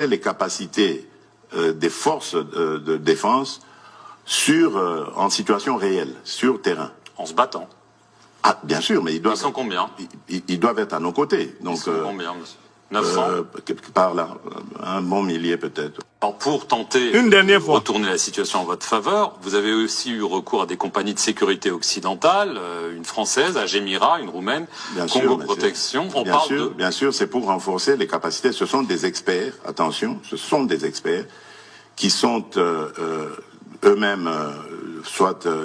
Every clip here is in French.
les capacités des forces de défense en situation réelle, sur terrain. En se battant. Ah, bien sûr, mais ils sont combien? Ils doivent être à nos côtés. Donc, ils sont combien, monsieur? 900 par là, un bon millier peut-être. Alors pour tenter de retourner la situation en votre faveur, vous avez aussi eu recours à des compagnies de sécurité occidentales, une française, Agemira, une roumaine, Congo Protection. Bien sûr, c'est pour renforcer les capacités. Ce sont des experts, attention, ce sont des experts qui sont eux-mêmes,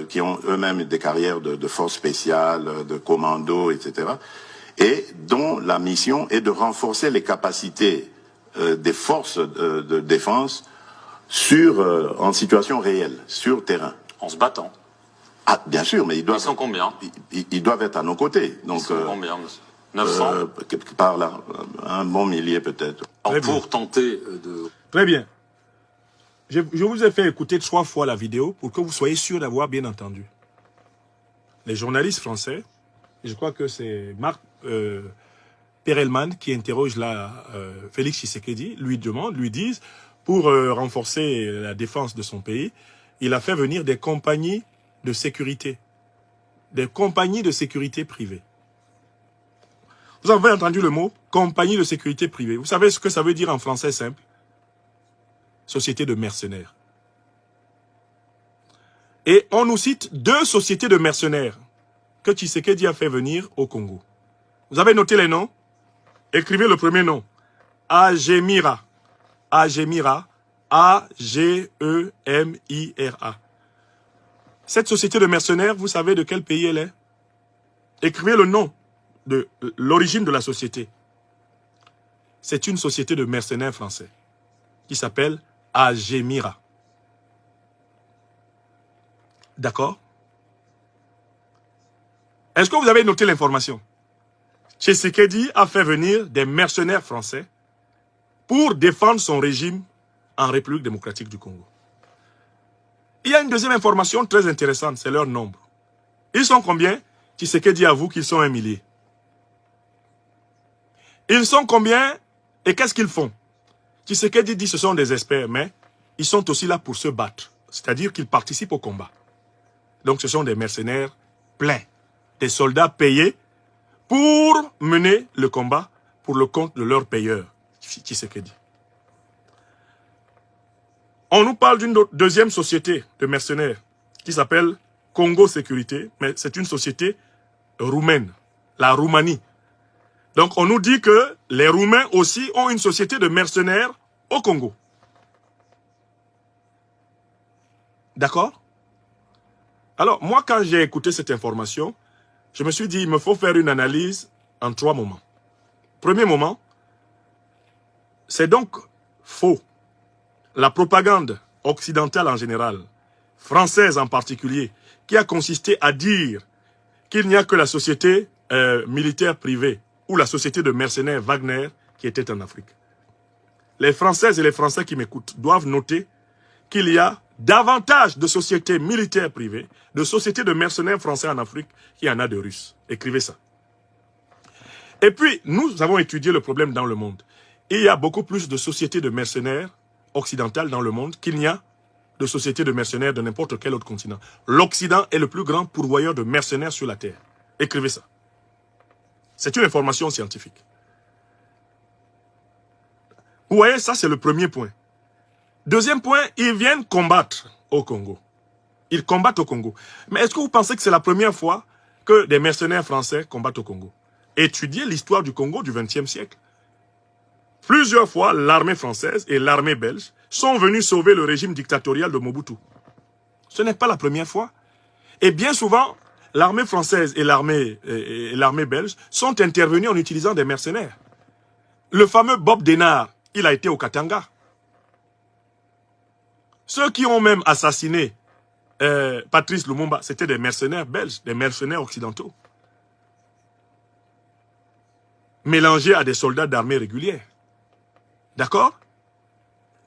qui ont eux-mêmes des carrières de forces spéciales, de commando, etc., et dont la mission est de renforcer les capacités des forces de défense en situation réelle, sur terrain. En se battant. Ah, bien sûr, mais ils sont combien? Ils doivent être à nos côtés. Donc, ils sont combien, monsieur? 900 par là, un bon millier peut-être. Pour tenter de... Très bien. Je vous ai fait écouter 3 fois la vidéo pour que vous soyez sûr d'avoir bien entendu. Les journalistes français, je crois que c'est Marc Perelman qui interroge là Félix Tshisekedi, lui disent, pour renforcer la défense de son pays, il a fait venir des compagnies de sécurité. Des compagnies de sécurité privées. Vous avez entendu le mot compagnie de sécurité privée. Vous savez ce que ça veut dire en français simple? Société de mercenaires. Et on nous cite 2 sociétés de mercenaires que Tshisekedi a fait venir au Congo. Vous avez noté les noms? Écrivez le premier nom. Agemira. Agemira. A-G-E-M-I-R-A. Cette société de mercenaires, vous savez de quel pays elle est? Écrivez le nom de l'origine de la société. C'est une société de mercenaires français qui s'appelle Agemira. D'accord? Est-ce que vous avez noté l'information? Tshisekedi a fait venir des mercenaires français pour défendre son régime en République démocratique du Congo. Il y a une deuxième information très intéressante, c'est leur nombre. Ils sont combien? Tshisekedi avoue qu'ils sont 1 millier. Ils sont combien et qu'est-ce qu'ils font? Tshisekedi dit que ce sont des experts, mais ils sont aussi là pour se battre. C'est-à-dire qu'ils participent au combat. Donc ce sont des mercenaires pleins. Des soldats payés pour mener le combat pour le compte de leur payeur, Tshisekedi. On nous parle d'une deuxième société de mercenaires qui s'appelle Congo Sécurité, mais c'est une société roumaine, la Roumanie. Donc on nous dit que les Roumains aussi ont une société de mercenaires au Congo. D'accord? Alors moi quand j'ai écouté cette information, je me suis dit il me faut faire une analyse en 3 moments. Premier moment, c'est donc faux. La propagande occidentale en général, française en particulier, qui a consisté à dire qu'il n'y a que la société militaire privée ou la société de mercenaires Wagner qui était en Afrique. Les Françaises et les Français qui m'écoutent doivent noter qu'il y a davantage de sociétés militaires privées, de sociétés de mercenaires français en Afrique qu'il y en a de Russes. Écrivez ça. Et puis, nous avons étudié le problème dans le monde. Il y a beaucoup plus de sociétés de mercenaires occidentales dans le monde qu'il n'y a de sociétés de mercenaires de n'importe quel autre continent. L'Occident est le plus grand pourvoyeur de mercenaires sur la Terre. Écrivez ça. C'est une information scientifique. Vous voyez, ça c'est le premier point. Deuxième point, ils viennent combattre au Congo. Ils combattent au Congo. Mais est-ce que vous pensez que c'est la première fois que des mercenaires français combattent au Congo? Étudiez l'histoire du Congo du XXe siècle. Plusieurs fois, l'armée française et l'armée belge sont venus sauver le régime dictatorial de Mobutu. Ce n'est pas la première fois. Et bien souvent, l'armée française et l'armée belge sont intervenus en utilisant des mercenaires. Le fameux Bob Denard, il a été au Katanga. Ceux qui ont même assassiné Patrice Lumumba, c'était des mercenaires belges, des mercenaires occidentaux. Mélangés à des soldats d'armée régulière. D'accord?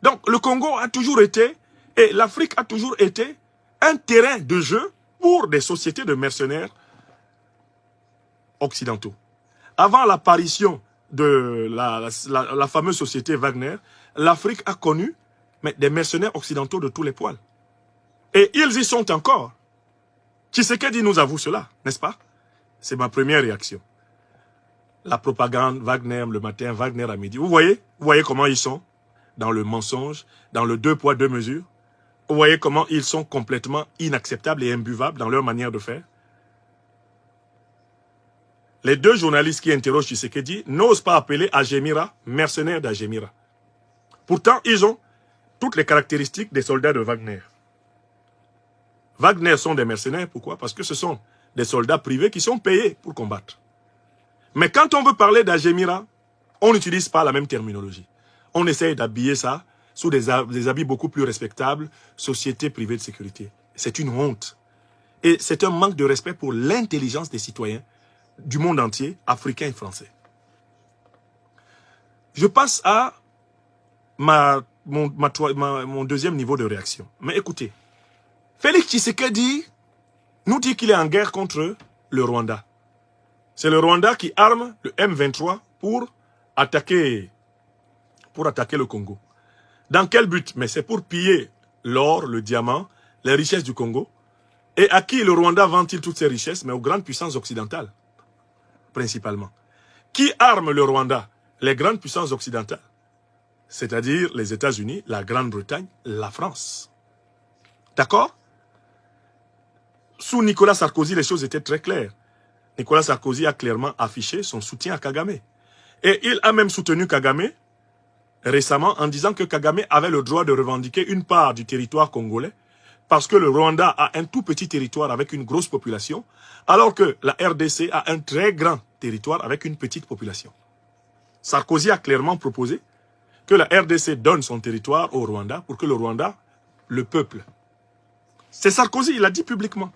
Donc le Congo a toujours été, et l'Afrique a toujours été, un terrain de jeu pour des sociétés de mercenaires occidentaux. Avant l'apparition de la fameuse société Wagner, l'Afrique a connu des mercenaires occidentaux de tous les poils. Et ils y sont encore. Tshisekedi nous avoue cela, n'est-ce pas? C'est ma première réaction. La propagande, Wagner le matin, Wagner à midi. Vous voyez comment ils sont dans le mensonge, dans le 2 poids 2 mesures. Vous voyez comment ils sont complètement inacceptables et imbuvables dans leur manière de faire. Les 2 journalistes qui interrogent Tshisekedi n'osent pas appeler Ajemira mercenaire d'Ajemira. Pourtant, ils ont toutes les caractéristiques des soldats de Wagner. Wagner sont des mercenaires, pourquoi? Parce que ce sont des soldats privés qui sont payés pour combattre. Mais quand on veut parler d'Ajemira, on n'utilise pas la même terminologie. On essaye d'habiller ça sous des habits beaucoup plus respectables, société privée de sécurité. C'est une honte. Et c'est un manque de respect pour l'intelligence des citoyens du monde entier, africains et français. Je passe à mon deuxième niveau de réaction. Mais écoutez, Félix Tshisekedi nous dit qu'il est en guerre contre le Rwanda. C'est le Rwanda qui arme le M23 pour attaquer le Congo. Dans quel but? Mais c'est pour piller l'or, le diamant, les richesses du Congo. Et à qui le Rwanda vend-il toutes ces richesses? Mais aux grandes puissances occidentales, principalement. Qui arme le Rwanda? Les grandes puissances occidentales. C'est-à-dire les États-Unis, la Grande-Bretagne, la France. D'accord? Sous Nicolas Sarkozy, les choses étaient très claires. Nicolas Sarkozy a clairement affiché son soutien à Kagame. Et il a même soutenu Kagame récemment en disant que Kagame avait le droit de revendiquer une part du territoire congolais parce que le Rwanda a un tout petit territoire avec une grosse population, alors que la RDC a un très grand territoire avec une petite population. Sarkozy a clairement proposé que la RDC donne son territoire au Rwanda pour que le Rwanda le peuple. C'est Sarkozy, il l'a dit publiquement.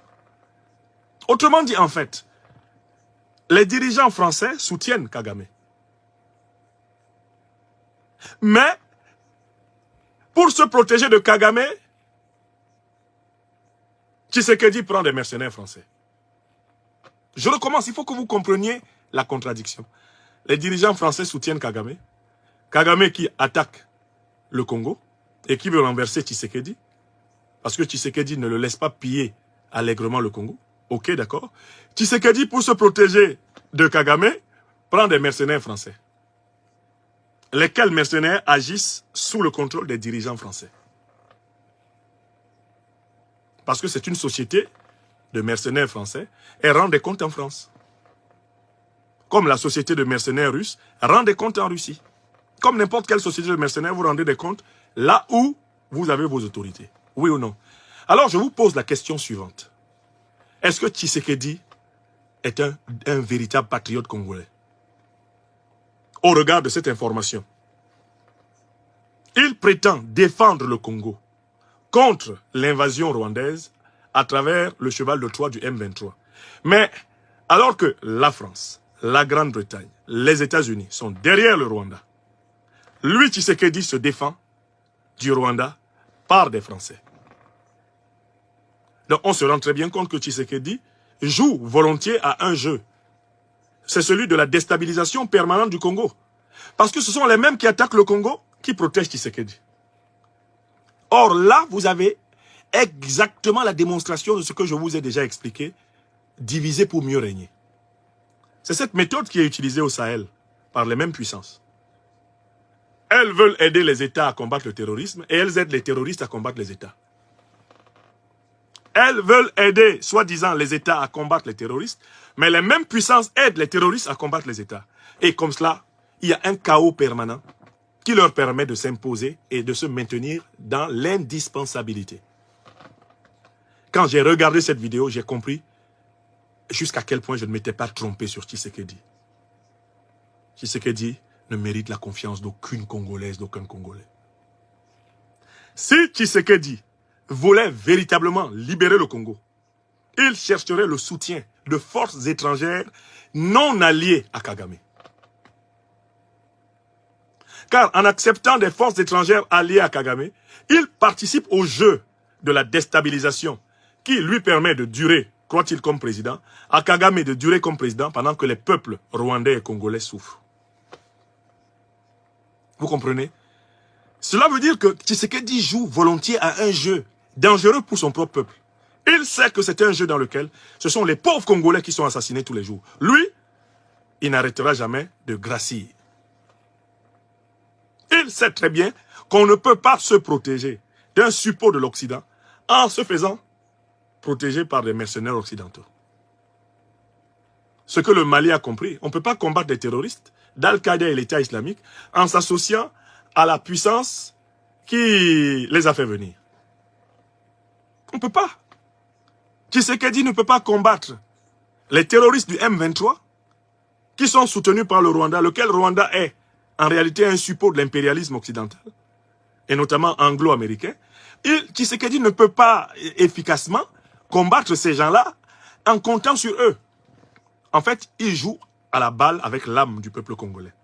Autrement dit, en fait, les dirigeants français soutiennent Kagame. Mais, pour se protéger de Kagame, Tshisekedi prend des mercenaires français. Je recommence, il faut que vous compreniez la contradiction. Les dirigeants français soutiennent Kagame. Kagame qui attaque le Congo et qui veut renverser Tshisekedi. Parce que Tshisekedi ne le laisse pas piller allègrement le Congo. Ok, d'accord. Tshisekedi, pour se protéger de Kagame, prend des mercenaires français. Lesquels mercenaires agissent sous le contrôle des dirigeants français. Parce que c'est une société de mercenaires français et rend des comptes en France. Comme la société de mercenaires russes rend des comptes en Russie. Comme n'importe quelle société de mercenaires, vous rendez des comptes là où vous avez vos autorités. Oui ou non? Alors je vous pose la question suivante. Est-ce que Tshisekedi est un véritable patriote congolais? Au regard de cette information, il prétend défendre le Congo contre l'invasion rwandaise à travers le cheval de Troie du M23. Mais alors que la France, la Grande-Bretagne, les États-Unis sont derrière le Rwanda, lui, Tshisekedi, se défend du Rwanda par des Français. Donc on se rend très bien compte que Tshisekedi joue volontiers à un jeu. C'est celui de la déstabilisation permanente du Congo. Parce que ce sont les mêmes qui attaquent le Congo qui protègent Tshisekedi. Or là, vous avez exactement la démonstration de ce que je vous ai déjà expliqué, diviser pour mieux régner. C'est cette méthode qui est utilisée au Sahel par les mêmes puissances. Elles veulent aider les États à combattre le terrorisme et elles aident les terroristes à combattre les États. Elles veulent aider, soi-disant, les États à combattre les terroristes, mais les mêmes puissances aident les terroristes à combattre les États. Et comme cela, il y a un chaos permanent qui leur permet de s'imposer et de se maintenir dans l'indispensabilité. Quand j'ai regardé cette vidéo, j'ai compris jusqu'à quel point je ne m'étais pas trompé sur Tshisekedi. Tshisekedi ne mérite la confiance d'aucune Congolaise, d'aucun Congolais. Si Tshisekedi voulait véritablement libérer le Congo, il chercherait le soutien de forces étrangères non alliées à Kagame. Car en acceptant des forces étrangères alliées à Kagame, il participe au jeu de la déstabilisation qui lui permet de durer, croit-il, comme président, à Kagame de durer comme président pendant que les peuples rwandais et congolais souffrent. Vous comprenez? Cela veut dire que Tshisekedi joue volontiers à un jeu dangereux pour son propre peuple. Il sait que c'est un jeu dans lequel ce sont les pauvres Congolais qui sont assassinés tous les jours. Lui, il n'arrêtera jamais de gracier. Il sait très bien qu'on ne peut pas se protéger d'un suppôt de l'Occident en se faisant protéger par des mercenaires occidentaux. Ce que le Mali a compris, on ne peut pas combattre les terroristes d'Al-Qaïda et l'État islamique en s'associant à la puissance qui les a fait venir. On ne peut pas. Tshisekedi ne peut pas combattre les terroristes du M23 qui sont soutenus par le Rwanda, lequel Rwanda est en réalité un suppôt de l'impérialisme occidental, et notamment anglo-américain. Tshisekedi ne peut pas efficacement combattre ces gens-là en comptant sur eux. En fait, il joue à la balle avec l'âme du peuple congolais.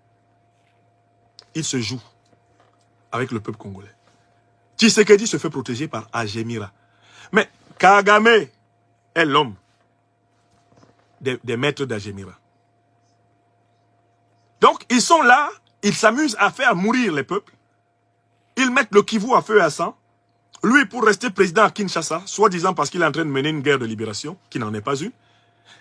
Il se joue avec le peuple congolais. Tshisekedi se fait protéger par Ajemira. Mais Kagame est l'homme des maîtres d'Ajemira. Donc, ils sont là, ils s'amusent à faire mourir les peuples. Ils mettent le Kivu à feu et à sang. Lui, pour rester président à Kinshasa, soi-disant parce qu'il est en train de mener une guerre de libération, qui n'en est pas une.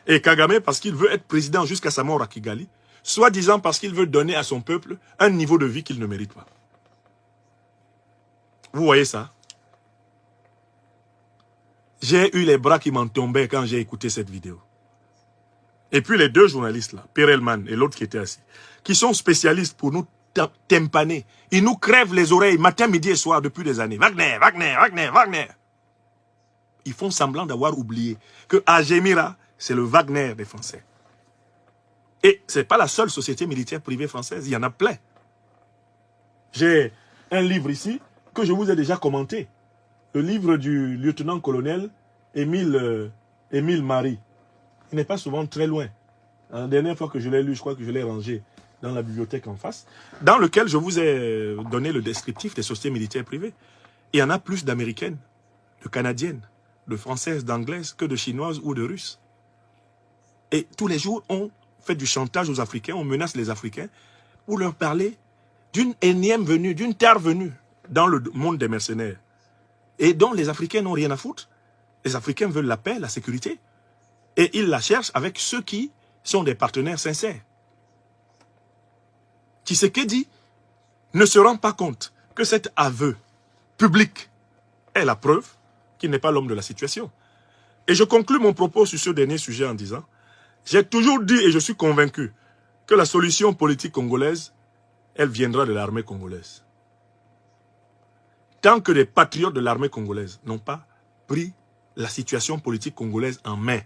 Et Kagame, parce qu'il veut être président jusqu'à sa mort à Kigali, soi-disant parce qu'il veut donner à son peuple un niveau de vie qu'il ne mérite pas. Vous voyez ça? J'ai eu les bras qui m'en tombaient quand j'ai écouté cette vidéo. Et puis les deux journalistes là, Perelman et l'autre qui était assis, qui sont spécialistes pour nous tympaner. Ils nous crèvent les oreilles matin, midi et soir depuis des années. Wagner, Wagner, Wagner, Wagner. Ils font semblant d'avoir oublié que Ajemira, c'est le Wagner des Français. Et ce n'est pas la seule société militaire privée française, il y en a plein. J'ai un livre ici que je vous ai déjà commenté. Le livre du lieutenant-colonel Émile Marie. Il n'est pas souvent très loin. La dernière fois que je l'ai lu, je crois que je l'ai rangé dans la bibliothèque en face, dans lequel je vous ai donné le descriptif des sociétés militaires privées. Il y en a plus d'américaines, de canadiennes, de françaises, d'anglaises que de chinoises ou de russes. Et tous les jours, on fait du chantage aux Africains, on menace les Africains pour leur parler d'une énième venue, d'une terre venue dans le monde des mercenaires. Et dont les Africains n'ont rien à foutre. Les Africains veulent la paix, la sécurité. Et ils la cherchent avec ceux qui sont des partenaires sincères. Tshisekedi ne se rend pas compte que cet aveu public est la preuve qu'il n'est pas l'homme de la situation. Et je conclus mon propos sur ce dernier sujet en disant, j'ai toujours dit et je suis convaincu que la solution politique congolaise, elle viendra de l'armée congolaise. Tant que les patriotes de l'armée congolaise n'ont pas pris la situation politique congolaise en main,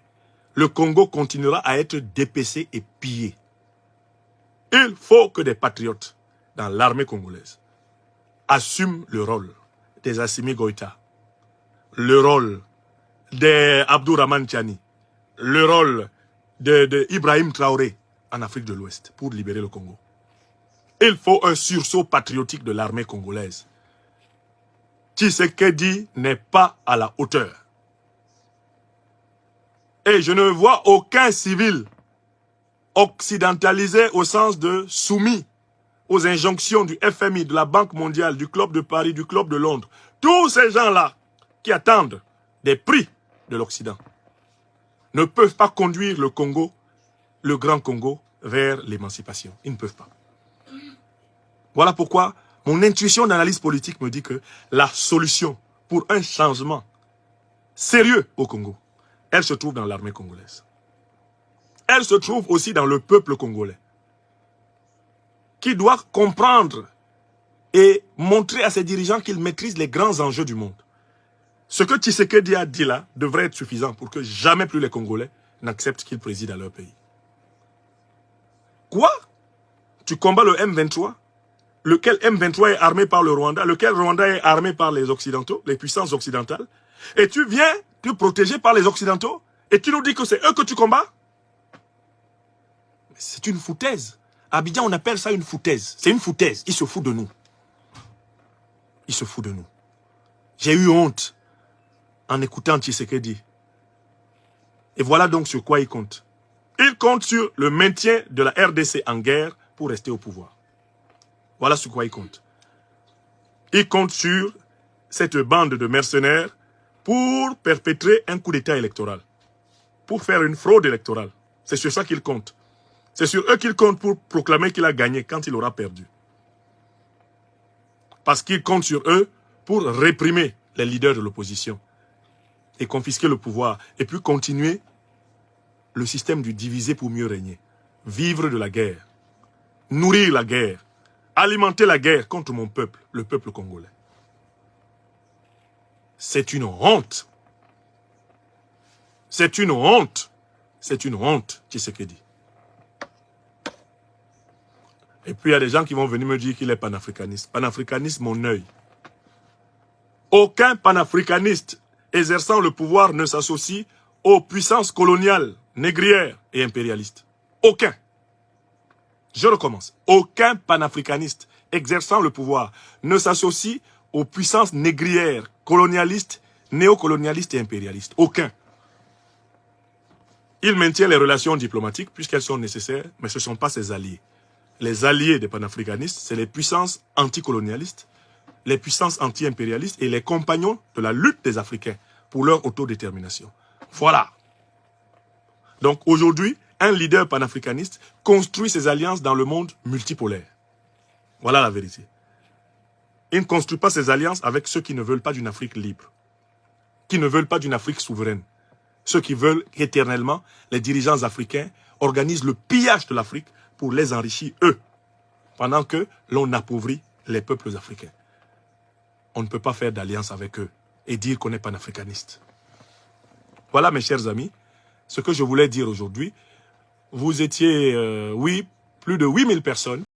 le Congo continuera à être dépecé et pillé. Il faut que des patriotes dans l'armée congolaise assument le rôle des Assimi Goïta, le rôle des Abdourahmane Tiani, le rôle de Ibrahim Traoré en Afrique de l'Ouest pour libérer le Congo. Il faut un sursaut patriotique de l'armée congolaise. Tshisekedi n'est pas à la hauteur. Et je ne vois aucun civil occidentalisé au sens de soumis aux injonctions du FMI, de la Banque mondiale, du Club de Paris, du Club de Londres. Tous ces gens-là qui attendent des prix de l'Occident ne peuvent pas conduire le Congo, le grand Congo, vers l'émancipation. Ils ne peuvent pas. Voilà pourquoi mon intuition d'analyse politique me dit que la solution pour un changement sérieux au Congo, elle se trouve dans l'armée congolaise. Elle se trouve aussi dans le peuple congolais, qui doit comprendre et montrer à ses dirigeants qu'ils maîtrisent les grands enjeux du monde. Ce que Tshisekedi a dit là devrait être suffisant pour que jamais plus les Congolais n'acceptent qu'il préside à leur pays. Quoi? Tu combats le M23? Lequel M23 est armé par le Rwanda? Lequel Rwanda est armé par les Occidentaux, les puissances occidentales? Et tu viens te protéger par les Occidentaux? Et tu nous dis que c'est eux que tu combats? C'est une foutaise. À Abidjan, on appelle ça une foutaise. C'est une foutaise. Il se fout de nous. Il se fout de nous. J'ai eu honte en écoutant Tshisekedi. Et voilà donc sur quoi il compte. Il compte sur le maintien de la RDC en guerre pour rester au pouvoir. Voilà sur quoi il compte. Il compte sur cette bande de mercenaires pour perpétrer un coup d'État électoral, pour faire une fraude électorale. C'est sur ça qu'il compte. C'est sur eux qu'il compte pour proclamer qu'il a gagné quand il aura perdu. Parce qu'il compte sur eux pour réprimer les leaders de l'opposition et confisquer le pouvoir et puis continuer le système du diviser pour mieux régner. Vivre de la guerre, nourrir la guerre, alimenter la guerre contre mon peuple, le peuple congolais. C'est une honte. C'est une honte. C'est une honte, Tshisekedi. Et puis il y a des gens qui vont venir me dire qu'il est panafricaniste. Panafricaniste, mon œil. Aucun panafricaniste exerçant le pouvoir ne s'associe aux puissances coloniales, négrières et impérialistes. Aucun. Je recommence. Aucun panafricaniste exerçant le pouvoir ne s'associe aux puissances négrières, colonialistes, néocolonialistes et impérialistes. Aucun. Il maintient les relations diplomatiques puisqu'elles sont nécessaires, mais ce ne sont pas ses alliés. Les alliés des panafricanistes, c'est les puissances anticolonialistes, les puissances anti-impérialistes et les compagnons de la lutte des Africains pour leur autodétermination. Voilà. Donc aujourd'hui, un leader panafricaniste construit ses alliances dans le monde multipolaire. Voilà la vérité. Il ne construit pas ses alliances avec ceux qui ne veulent pas d'une Afrique libre, qui ne veulent pas d'une Afrique souveraine. Ceux qui veulent qu'éternellement, les dirigeants africains organisent le pillage de l'Afrique pour les enrichir eux, pendant que l'on appauvrit les peuples africains. On ne peut pas faire d'alliance avec eux et dire qu'on est panafricaniste. Voilà mes chers amis, ce que je voulais dire aujourd'hui. Vous étiez, oui, plus de 8000 personnes.